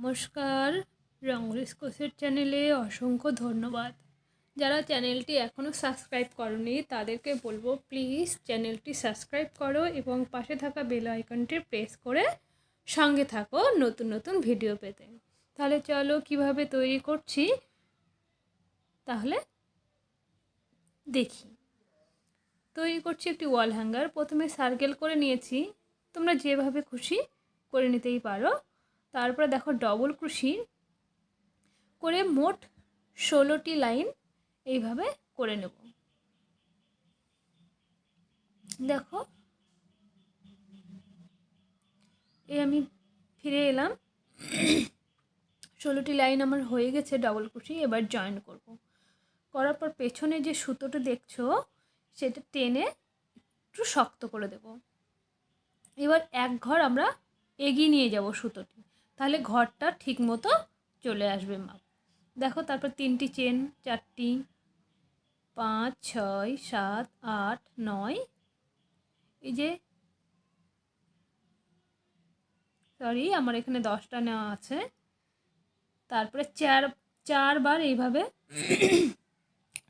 নমস্কার, রঙ্গরিস কোষের চ্যানেলে অসংখ্য ধন্যবাদ। যারা চ্যানেলটি এখনও সাবস্ক্রাইব করনি তাদেরকে বলবো প্লিজ চ্যানেলটি সাবস্ক্রাইব করো এবং পাশে থাকা বেল আইকনটি প্রেস করে সঙ্গে থাকো নতুন নতুন ভিডিও পেতে। তাহলে চলো কিভাবে তৈরি করছি তাহলে দেখি। তৈরি করছি একটি ওয়াল হ্যাঙ্গার। প্রথমে সার্কেল করে নিয়েছি, তোমরা যেভাবে খুশি করে নিতেই পারো। তারপরে দেখো ডবল ক্রোশি করে মোট 16টি লাইন এইভাবে করে নেব। দেখো এই আমি ফিরে এলাম, 16টি লাইন আমার হয়ে গেছে ডবল ক্রোশি। এবার জয়েন করব। করার পর পেছনে যে সুতোটা দেখছো সেটা টেনে একটু শক্ত করে দেব। এবার এক ঘর আমরা এগিয়ে নিয়ে যাব সুতোটি, তাহলে ঘরটা ঠিক মতো চলে আসবে মাপ। দেখো তারপর 3টি চেন, 4টি, 5, 6, 7, 8, 9, এই যে আমার এখানে 10টা নেওয়া আছে। তারপরে চারবার এইভাবে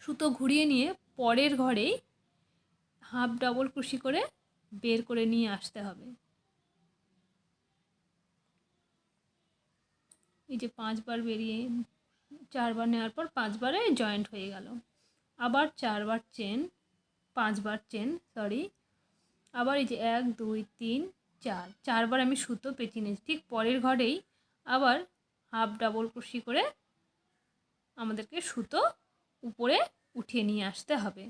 সুতো ঘুরিয়ে নিয়ে পরের ঘরেই হাফ ডবল ক্রোশি করে বের করে নিয়ে আসতে হবে। এই যে 5বার বেরিয়ে 4বার নেওয়ার পর 5বারে জয়েন্ট হয়ে গেল। আবার 4বার চেন, 5বার চেন, আবার এই যে 1, 2, 3, 4, 4বার আমি সুতো পেঁচিয়ে নিয়েছি। ঠিক পরের ঘরেই আবার হাফ ডাবল ক্রোশি করে আমাদেরকে সুতো উপরে উঠিয়ে নিয়ে আসতে হবে।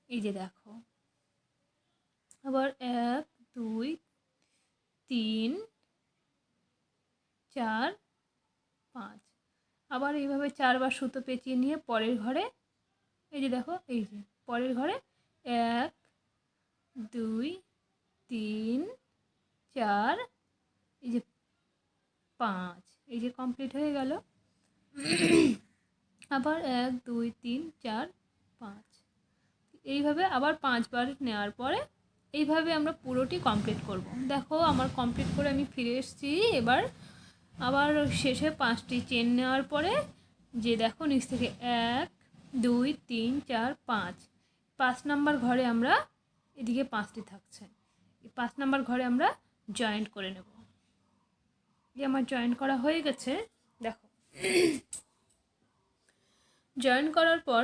এই যে দেখো আবার 1, 2, 3, 4, 5, আবার এইভাবে 4বার সুতো পেঁচিয়ে নিয়ে পরের ঘরে এই যে দেখো এই যে পরের ঘরে 1, 2, 3, 4, এই যে 5, এই যে কমপ্লিট হয়ে গেল। আবার 1, 2, 3, 4, 5, এইভাবে আবার 5বার নেওয়ার পরে এইভাবে আমরা পুরোটি কমপ্লিট করব। দেখো আমার কমপ্লিট করে আমি ফিরে এসেছি। এবার আবার শেষে 5টি চেন নেওয়ার পরে যে দেখো নিচ থেকে 1, 2, 3, 4, 5 নাম্বার ঘরে আমরা এদিকে 5টি থাকছে, এই 5 নাম্বার ঘরে আমরা জয়েন্ট করে নেব। যে আমার জয়েন্ট করা হয়ে গেছে। দেখো জয়েন করার পর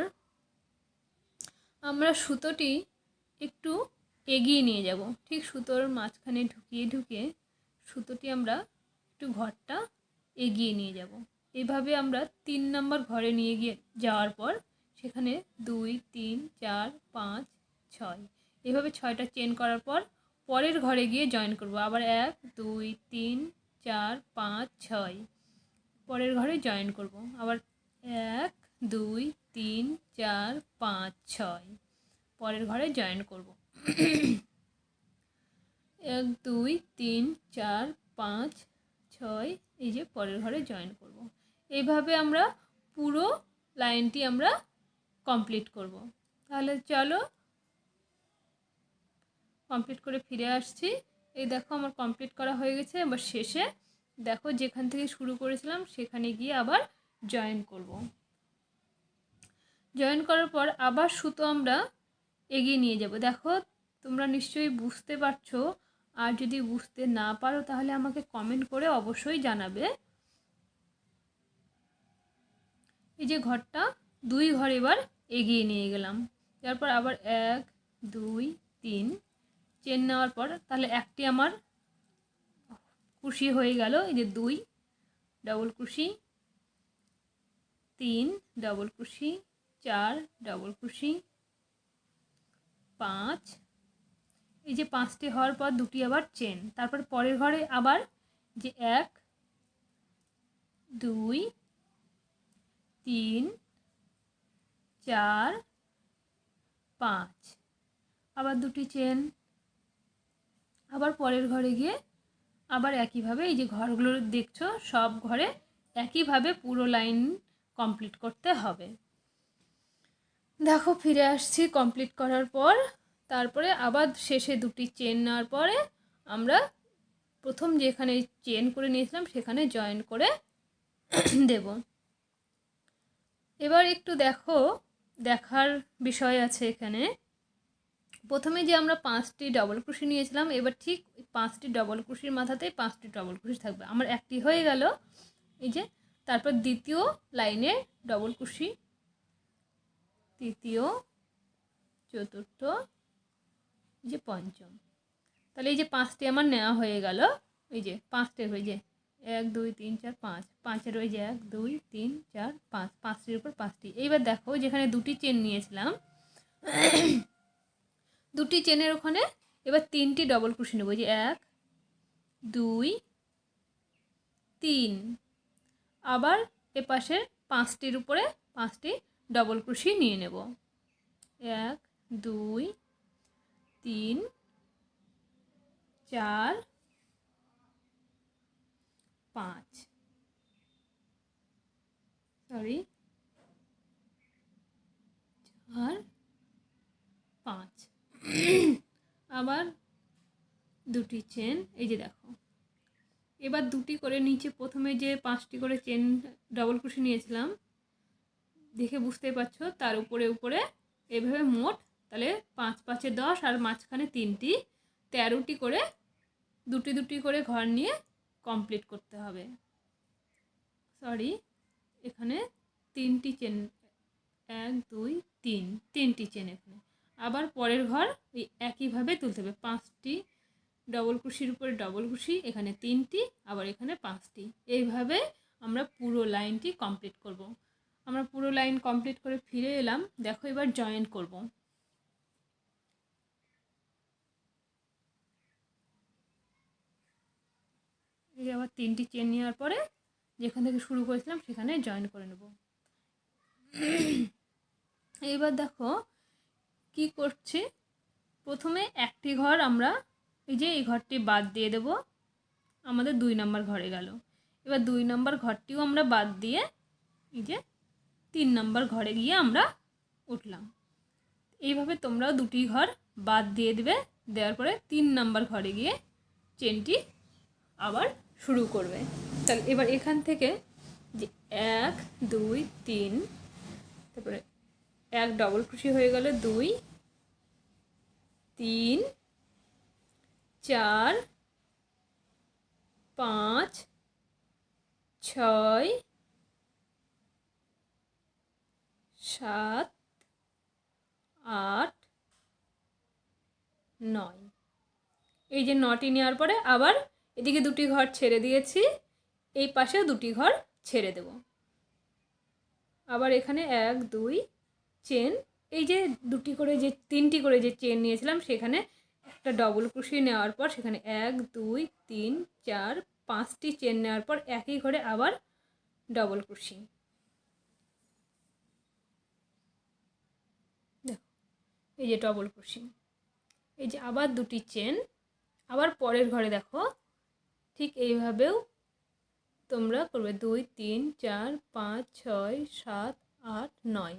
আমরা সুতোটি একটু এগিয়ে নিয়ে যাব। ঠিক সুতোর মাঝখানে ঢুকিয়ে সুতোটি আমরা একটু ঘরটা এগিয়ে নিয়ে যাব। এইভাবে আমরা 3 নাম্বার ঘরে নিয়ে গিয়ে যাওয়ার পর সেখানে 2, 3, 4, 5, 6 এভাবে 6টা চেন করার পর পরের ঘরে গিয়ে জয়েন করব। আবার 1, 2, 3, 4, 5, 6 পরের ঘরে জয়েন করব। আবার 1, 2, 3, 4, 5, 6 পরের ঘরে জয়েন করব। 1, 2, 3, 4, 5, 6 এই যে পরের ঘরে জয়েন করব। এইভাবে আমরা পুরো লাইনটি আমরা কমপ্লিট করব। তাহলে চলো কমপ্লিট করে ফিরে আসছি। এই দেখো আমার কমপ্লিট করা হয়ে গেছে। এবার শেষে দেখো যেখান থেকে শুরু করেছিলাম সেখানে গিয়ে আবার জয়েন করব। জয়েন করার পর আবার সুতো আমরা এগিয়ে নিয়ে যাব। দেখো তোমরা নিশ্চয়ই বুঝতে পারছো, আর যদি বুঝতে না পারো তাহলে আমাকে কমেন্ট করে অবশ্যই জানাবে। এই যে ঘরটা 2 ঘর এবার এগিয়ে নিয়ে গেলাম। তারপর আবার 1, 2, 3 চেন নেওয়ার পর তাহলে একটি আমার ক্রোশি হয়ে গেল। এই যে 2 double crochet, 3 double crochet, 4 double crochet, 5 এই যে 5টি হওয়ার পর 2টি আবার চেন। তারপর পরের ঘরে আবার যে 1, 2, 3, 4, 5 আবার 2টি চেন। আবার পরের ঘরে গিয়ে আবার একইভাবে এই যে ঘরগুলো দেখছো সব ঘরে একইভাবে পুরো লাইন কমপ্লিট করতে হবে। দেখো ফিরে আসছি কমপ্লিট করার পর। তারপরে আবার শেষে 2টি চেন নেওয়ার পরে আমরা প্রথম যেখানে চেন করে নিয়েছিলাম সেখানে জয়েন করে দেব। এবার একটু দেখার বিষয় আছে এখানে। প্রথমে যে আমরা 5টি ডবল ক্রোশি নিয়েছিলাম, এবার ঠিক 5টি ডবল ক্রোশির মাথাতেই 5টি ডবল ক্রোশি থাকবে। আমার একটি হয়ে গেল, এই যে। তারপর দ্বিতীয় লাইনে ডবল ক্রোশি, তৃতীয়, চতুর্থ, যে পঞ্চম। তাহলে এই যে 5টি আমার নেওয়া হয়ে গেল। এই যে 5টের হয়ে যে 1 2 3 4 5, 5-এর ওই যে 1 2 3 4 5, 5টির উপর 5টি। এইবার দেখো যেখানে দুটি চেন নিয়েছিলাম, দুটি চেনের ওখানে এবার 3টি ডবল ক্রোশি নেব। যে 1 2 3, আবার এপাশের 5টির উপরে 5টি ডবল ক্রোশি নিয়ে নেব। 1 2 3 4 5, সরি 4 5, আবার দুটি চেন। এই যে দেখো, এবার দুটি করে নিচে প্রথমে যে 5টি করে চেন ডবল ক্রোশি নিয়েছিলাম, দেখে বুঝতেই পারছো, তার উপরে উপরে এভাবে মোট তাহলে 5 5 10 আর মাঝখানে 3টি, 13টি করে দুটি দুটি করে ঘর নিয়ে কমপ্লিট করতে হবে। সরি, এখানে 3টি চেন, 1 2 3, 3টি চেন এখানে। আবার পরের ঘর এই একইভাবে তুলতে হবে, 5টি ডবল ক্রোশির উপরে ডবল ক্রোশি, এখানে 3টি, আবার এখানে 5টি। এইভাবে আমরা পুরো লাইনটি কমপ্লিট করব। আমরা পুরো লাইন কমপ্লিট করে ফিরে এলাম। দেখো এবার জয়েন করব। এই আবার 3টি চেন নেওয়ার পরে যেখান থেকে শুরু করেছিলাম সেখানে জয়েন করে নেব। এইবার দেখো কি করছি, প্রথমে একটি ঘর আমরা এই যে এই ঘরটি বাদ দিয়ে দেব, আমাদের 2 নম্বর ঘরে গেল। এবার 2 নম্বর ঘরটিও আমরা বাদ দিয়ে এই যে 3 নম্বর ঘরে গিয়ে আমরা উঠলাম। এইভাবে তোমরাও দুটি ঘর বাদ দিয়ে দেবে, দেওয়ার পরে 3 নম্বর ঘরে গিয়ে চেনটি আবার শুরু করবে। তাহলে এবার এখান থেকে যে 1 2 3, তারপরে 1 ডবল ক্রোশি হয়ে গেল, 2 3 4 5 6 7 8 9। এই যে 9টি নেওয়ার পরে আবার এদিকে দুটি ঘর ছেড়ে দিয়েছি, এই পাশেও দুটি ঘর ছেড়ে দেব। আবার এখানে 1 2 চেন, এই যে দুটি করে যে 3টি করে যে চেন নিয়েছিলাম সেখানে একটা ডবল ক্রোশি নেওয়ার পর সেখানে 1 2 3 4 5টি চেন নেওয়ার পর একই ঘরে আবার ডবল ক্রোশি। দেখো এই যে ডবল ক্রোশি, এই যে আবার দুটি চেন, আবার পরের ঘরে দেখো ঠিক এইভাবেও তোমরা করবে, 2 3 4 5 6 7 8 9,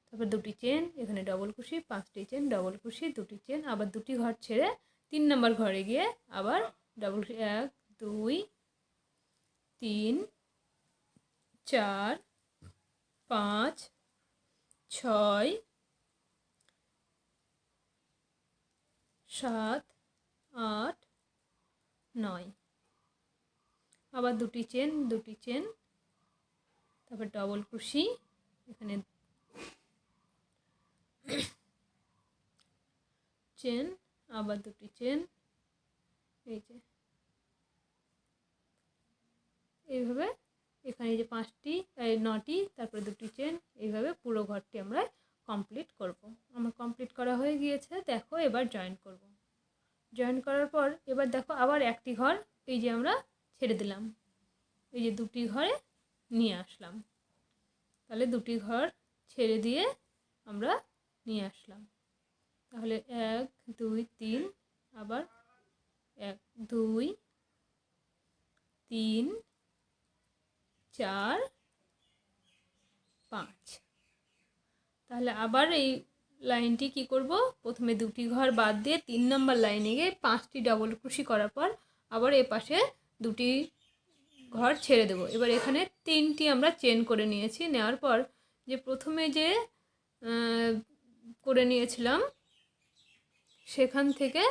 তারপর দুটি চেন, এখানে ডবল ক্রোশি, 5টি চেন ডবল ক্রোশি, দুটি চেন, আবার দুটি ঘর ছেড়ে 3 নম্বর ঘরে গিয়ে আবার ডবল ক্রোশি। 1 2 3 4 5 6 7 8 9, আবার দুটি চেন, তারপর ডবল ক্রোশি, এখানে চেন, আবার দুটি চেন, এই যে এইভাবে এখানে যে 5টি 9টি, তারপরে দুটি চেন, এইভাবে পুরো ঘরটি আমরা কমপ্লিট করব। আমার কমপ্লিট করা হয়ে গিয়েছে। দেখো এবার জয়েন করব। জয়েন করার পর এবার দেখো আবার একটি ঘর এই যে আমরা ছেড়ে দিলাম, এই যে দুটি ঘরে নিয়ে আসলাম। তাহলে দুটি ঘর ছেড়ে দিয়ে আমরা নিয়ে আসলাম। তাহলে 1 2 3, আবার 1 2 3 4 5। তাহলে আবার এই লাইনটি কি করব, প্রথমে দুটি ঘর বাদ দিয়ে 3 নম্বর লাইনে গিয়ে 5টি ডবল ক্রোশি করার পর আবার এ পাশে দুটি ঘর ছেড়ে দেবো। এবার এখানে 3টি আমরা চেন করে নিয়েছি। নেওয়ার পর যে প্রথমে যে করে নিয়েছিলাম সেখান থেকে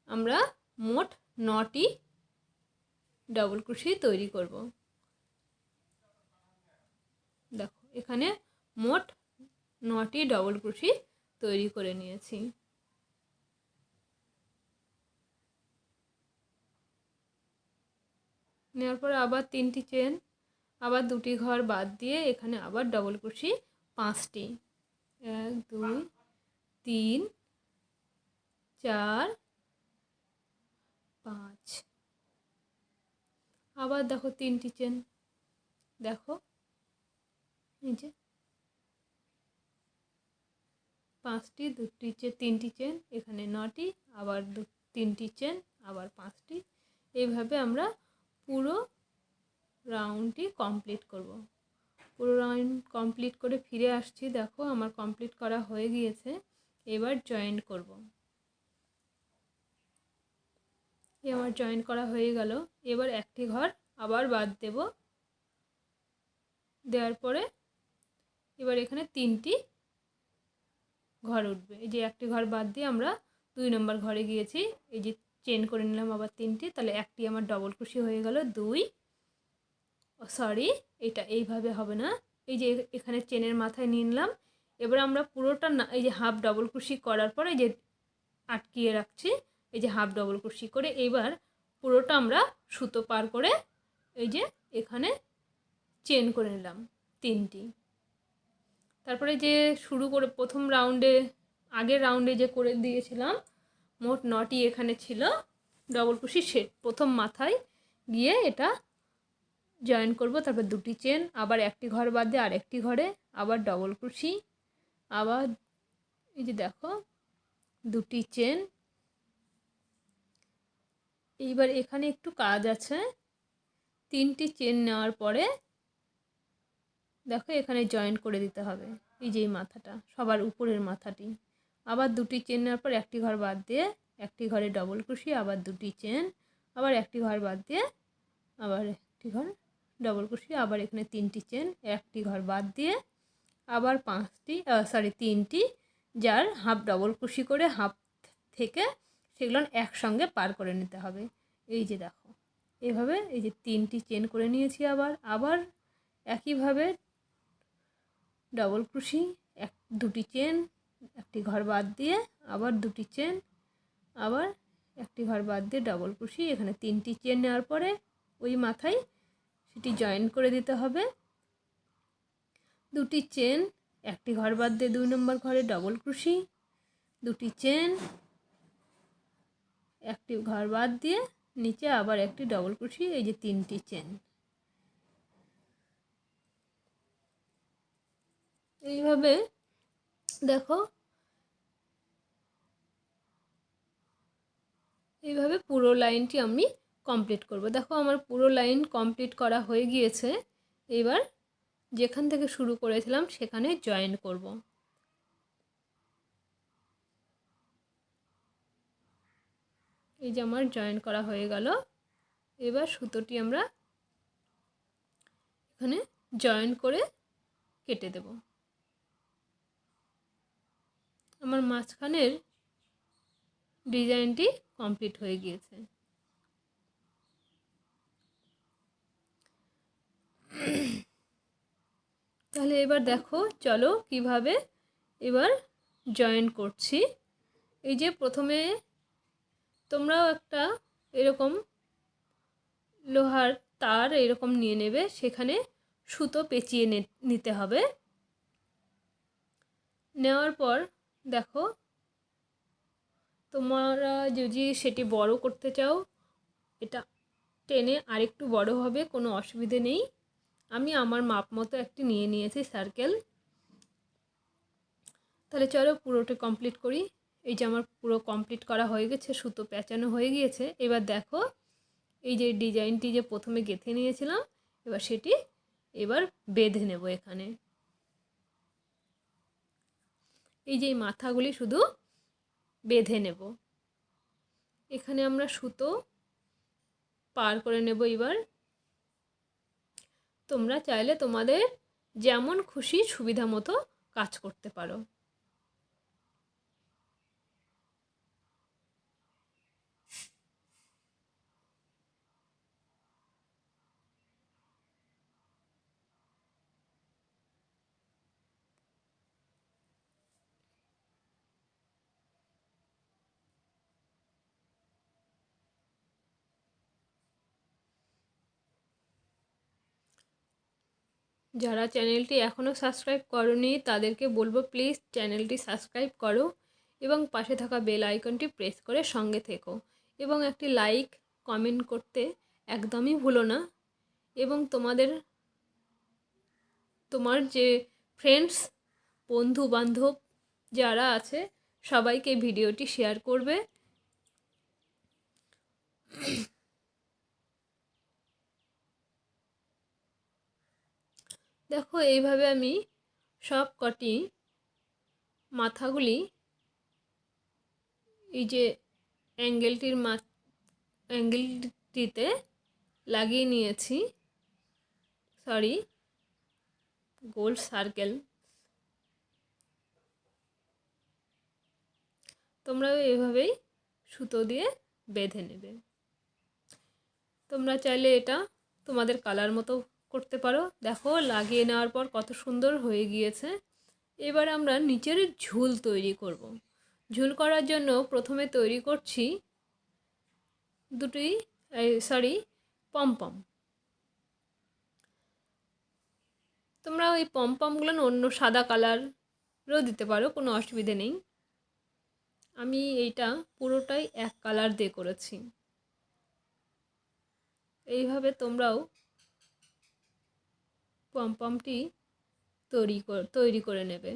আমরা মোট 9টি ডাবল ক্রোশি তৈরি করব। দেখো এখানে মোট 9টি ডাবল ক্রোশি তৈরি করে নিয়েছি। নেওয়ার পর আবার 3টি চেন, আবার দুটি ঘর বাদ দিয়ে এখানে আবার ডাবল ক্রোশি 5টি, 1 2 3 4 5। আবার দেখো 3টি চেন, দেখো এই যে 5টি, 2টি চেন, 3টি চেন, এখানে 9টি, আবার 3টি চেন, আবার 5টি। এইভাবে আমরা পুরো রাউন্ডটি কমপ্লিট করব। পুরো রাউন্ড কমপ্লিট করে ফিরে আসছি। দেখো আমার কমপ্লিট করা হয়ে গিয়েছে। এবার জয়েন্ট করব। আমার জয়েন্ট করা হয়ে গেল। এবার একটি ঘর আবার বাদ দেব। দেওয়ার পরে এবার এখানে 3টি ঘর উঠবে। এই যে একটি ঘর বাদ দিয়ে আমরা 2 নম্বর ঘরে গিয়েছি। এই যে চেন করে নিলাম আবার 3টি, তাহলে একটি আমার ডবল ক্রোশি হয়ে গেল 2। সরি, এটা এইভাবে হবে না। এই যে এখানে চেনের মাথায় নিয়ে নিলাম। এবার আমরা পুরোটা না, এই যে হাফ ডবল ক্রোশি করার পরে যে আটকিয়ে রাখছি, এই যে হাফ ডবল ক্রোশি করে এবার পুরোটা আমরা সুতো পার করে এই যে এখানে চেন করে নিলাম 3টি। তারপরে যে শুরু করে প্রথম রাউন্ডে, আগের রাউন্ডে যে করে দিয়েছিলাম মোট 9টি এখানে ছিল ডবল ক্রোশি, সেট প্রথম মাথায় গিয়ে এটা জয়েন করব। তারপর 2টি চেন, আবার একটি ঘর বাদ দিয়ে আরেকটি ঘরে আবার ডবল ক্রোশি, আবার এই যে দেখো 2টি চেন। এইবার এখানে একটু কাজ আছে। 3টি চেন নেওয়ার পরে দেখো এখানে জয়েন করে দিতে হবে। এই যে মাথাটা, সবার উপরের মাথাটি। আবার 2টি চেন নেওয়ার পর একটি ঘর বাদ দিয়ে একটি ঘরে ডবল ক্রোশি, আবার 2টি চেন, আবার একটি ঘর বাদ দিয়ে আবার একটি ঘর ডবল ক্রোশি, আবার এখানে 3টি চেন, একটি ঘর বাদ দিয়ে আবার 3টি, যার হাফ ডবল ক্রোশি করে হাফ থেকে সেগুলো একসঙ্গে পার করে নিতে হবে। এই যে দেখো এভাবে এই যে 3টি চেন করে নিয়েছি। আবার একইভাবে ডবল ক্রোশি, 2টি চেন, একটি ঘর বাদ দিয়ে আবার 2টি চেন, আবার একটি ঘর বাদ দিয়ে ডবল ক্রোশি। এখানে 3টি চেন নেওয়ার পরে ওই মাথায় সেটি জয়েন করে দিতে হবে। 2টি চেন, একটি ঘর বাদ দিয়ে 2 নম্বর ঘরে ডবল ক্রোশি, 2টি চেন, একটি ঘর বাদ দিয়ে নিচে আবার একটি ডবল ক্রোশি, এই যে 3টি চেন। এইভাবে দেখো এইভাবে পুরো লাইনটি আমি কমপ্লিট করব। দেখো আমার পুরো লাইন কমপ্লিট করা হয়ে গিয়েছে। এবার যেখান থেকে শুরু করেছিলাম সেখানে জয়েন করব। এই যে আমার জয়েন করা হয়ে গেল। এবার সুতোটি আমরা এখানে জয়েন করে কেটে দেব। আমার মাঝখানের ডিজাইনটি কমপ্লিট হয়ে গিয়েছে। তাহলে এবার দেখো, চলো কিভাবে এবার জয়েন করছি। এই যে প্রথমে তোমরাও একটা এরকম লোহার তার এরকম নিয়ে নেবে, সেখানে সুতো পেঁচিয়ে নিতে হবে। নেওয়ার পর দেখো তোমরা যদি সেটি বড় করতে চাও, এটা টেনে আরেকটু বড় হবে, কোনো অসুবিধে নেই। আমি আমার মাপ মতো একটি নিয়ে নিয়েছি সার্কেল। তাহলে চলো পুরোটা কমপ্লিট করি। এই যে আমার পুরো কমপ্লিট করা হয়ে গেছে, সুতো পেঁচানো হয়ে গিয়েছে। এবার দেখো এই যে ডিজাইনটি যে প্রথমে গেঁথে নিয়েছিলাম, এবার সেটি এবার বেঁধে নেব। এখানে এই যে মাথাগুলি শুধু বেঁধে নেব। এখানে আমরা সুতো পার করে নেব। এবার তোমরা চাইলে তোমাদের যেমন খুশি সুবিধা মতো কাজ করতে পারো। যারা চ্যানেলটি এখনও সাবস্ক্রাইব করোনি তাদেরকে বলবো প্লিজ চ্যানেলটি সাবস্ক্রাইব করো এবং পাশে থাকা বেল আইকনটি প্রেস করে সঙ্গে থেকো এবং একটি লাইক কমেন্ট করতে একদমই ভুলো না। এবং তোমার যে ফ্রেন্ডস বন্ধু বান্ধব যারা আছে সবাইকে ভিডিওটি শেয়ার করবে। দেখো এইভাবে আমি সব কটি মাথাগুলি এই যে অ্যাঙ্গেলটিতে লাগিয়ে নিয়েছি। গোল সার্কেল। তোমরাও এভাবেই সুতো দিয়ে বেঁধে নেবে। তোমরা চাইলে এটা তোমাদের কালার মতো করতে পারো। দেখো লাগিয়ে নেওয়ার পর কত সুন্দর হয়ে গিয়েছে। এবার আমরা নিচের ঝুল তৈরি করব। ঝুল করার জন্য প্রথমে তৈরি করছি পমপম। তোমরা ওই পমপমগুলো অন্য সাদা কালারও দিতে পারো, কোনো অসুবিধে নেই। আমি এইটা পুরোটাই এক কালার দিয়ে করেছি। এইভাবে তোমরাও পমপমটি তৈরি করে নেবে।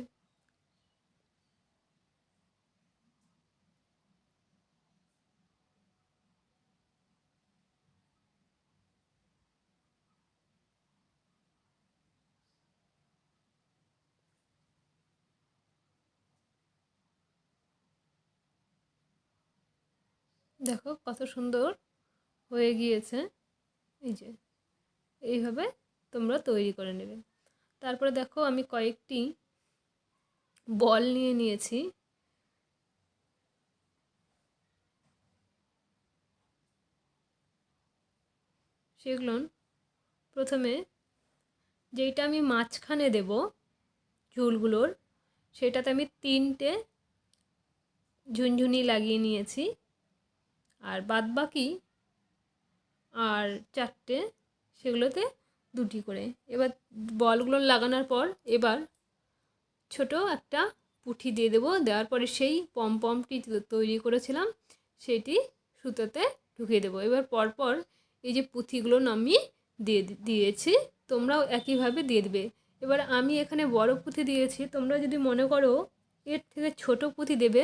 দেখো কত সুন্দর হয়ে গিয়েছে। এই যে এইভাবে তোমরা তৈরি করে নেবে। তারপরে দেখো আমি কয়েকটি বল নিয়ে নিয়েছি। সেগুলো প্রথমে যেইটা আমি মাঝখানে দেব ঝুলগুলোর, সেটাতে আমি 3টে ঝুনঝুনি লাগিয়ে নিয়েছি আর বাদবাকি আর 4টে সেগুলোতে 2টি করে। এবার বলগুলো লাগানোর পর এবার ছোট একটা পুঁথি দিয়ে দেবো। দেওয়ার পরে সেই পমপমটি তৈরি করেছিলাম সেটি সুতোতে ঢুকিয়ে দেবো। এবার পরপর এই যে পুঁথিগুলো আমি দিয়েছি, তোমরাও একইভাবে দিয়ে দেবে। এবার আমি এখানে বড় পুঁথি দিয়েছি, তোমরা যদি মনে করো এর থেকে ছোট পুঁথি দেবে,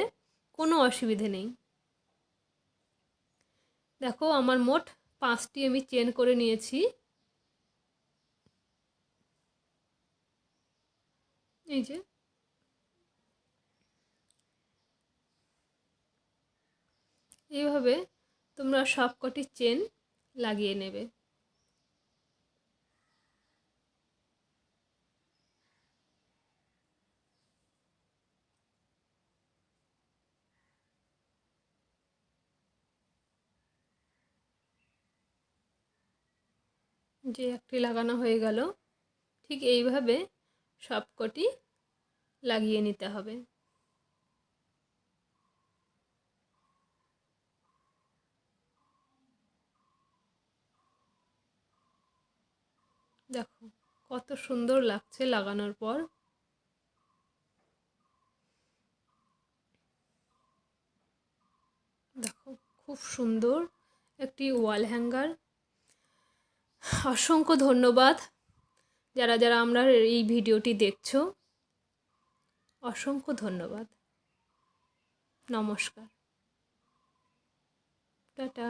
কোনো অসুবিধে নেই। দেখো আমার মোট 5টি আমি চেন করে নিয়েছি। এই যে এইভাবে তোমরা সব কটি চেন লাগিয়ে নেবে। যে একটি লাগানো হয়ে গেল, ঠিক এইভাবে সব কটি লাগিয়ে নিতে হবে। দেখো কত সুন্দর লাগছে লাগানোর পর। দেখো খুব সুন্দর একটি ওয়াল হ্যাঙ্গার। অসংখ্য ধন্যবাদ যারা যারা আমরা এই ভিডিওটি দেখছো, অসংখ্য ধন্যবাদ। নমস্কার, টাটা।